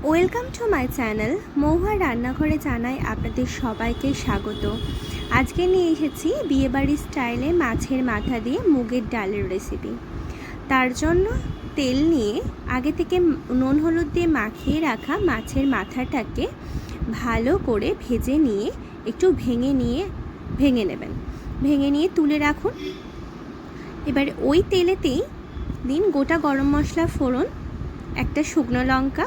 Welcome to my channel মহুয়া রান্নাঘরে জানাই আপনাদের সবাইকে স্বাগত। আজকে নিয়ে এসেছি বিয়েবাড়ির স্টাইলে মাছের মাথা দিয়ে মুগের ডালের রেসিপি। তার জন্য তেল নিয়ে আগে থেকে নুন হলুদ দিয়ে মাখিয়ে রাখা মাছের মাথাটাকে ভালো করে ভেজে নিয়ে একটু ভেঙে নেবেন। ভেঙে নিয়ে তুলে রাখুন। এবার ওই তেলেতেই দিন গোটা গরম মশলা ফোড়ন, একটা শুকনো লঙ্কা,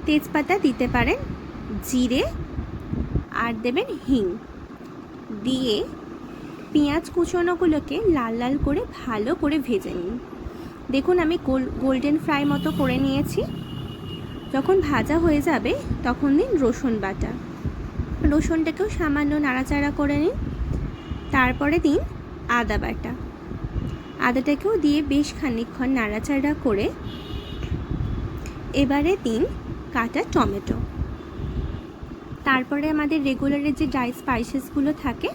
তেজপাতা দিতে পারেন, জিরে আর দেবেন হিং দিয়ে পেঁয়াজ কুচোনোগুলোকে লাল লাল করে ভালো করে ভেজে নিন। দেখুন আমি গোল্ডেন ফ্রাই মতো করে নিয়েছি। যখন ভাজা হয়ে যাবে তখন দিন রসুন বাটা, রসুনটাকেও সামান্য নাড়াচাড়া করে নিন। তারপরে দিন আদা বাটা, আদাটাকেও দিয়ে বেশ খানিকক্ষণ নাড়াচাড়া করে এবারে দিন কাটা টমেটো। তারপরে আমাদের রেগুলারের যে ড্রাই স্পাইসেসগুলো থাকে,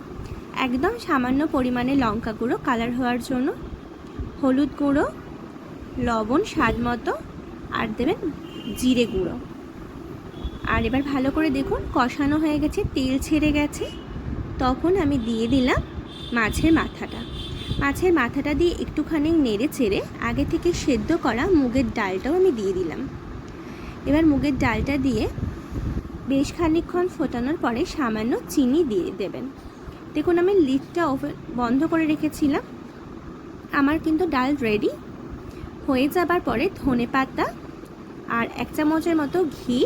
একদম সামান্য পরিমাণে লঙ্কা গুঁড়ো কালার হওয়ার জন্য, হলুদ গুঁড়ো, লবণ স্বাদ মতো, আর দেবেন জিরে গুঁড়ো। আর এবার ভালো করে দেখুন কষানো হয়ে গেছে, তেল ছেড়ে গেছে। তখন আমি দিয়ে দিলাম মাছের মাথাটা। মাছের মাথাটা দিয়ে একটুখানি নেড়ে চেড়ে আগে থেকে সেদ্ধ করা মুগের ডালটাও আমি দিয়ে দিলাম। এবার মুগের ডালটা দিয়ে বেশ খানিকক্ষণ ফোটানোর পরে সামান্য চিনি দিয়ে দেবেন। দেখুন আমি লিডটা বন্ধ করে রেখেছিলাম। আমার কিন্তু ডাল রেডি হয়ে যাবার পরে ধনেপাতা আর 1 চামচের মতো ঘি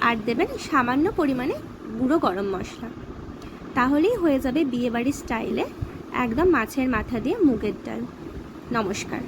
আর দেবেন সামান্য পরিমাণে গুঁড়ো গরম মশলা। তাহলেই হয়ে যাবে বিয়েবাড়ির স্টাইলে একদম মাছের মাথা দিয়ে মুগের ডাল। নমস্কার।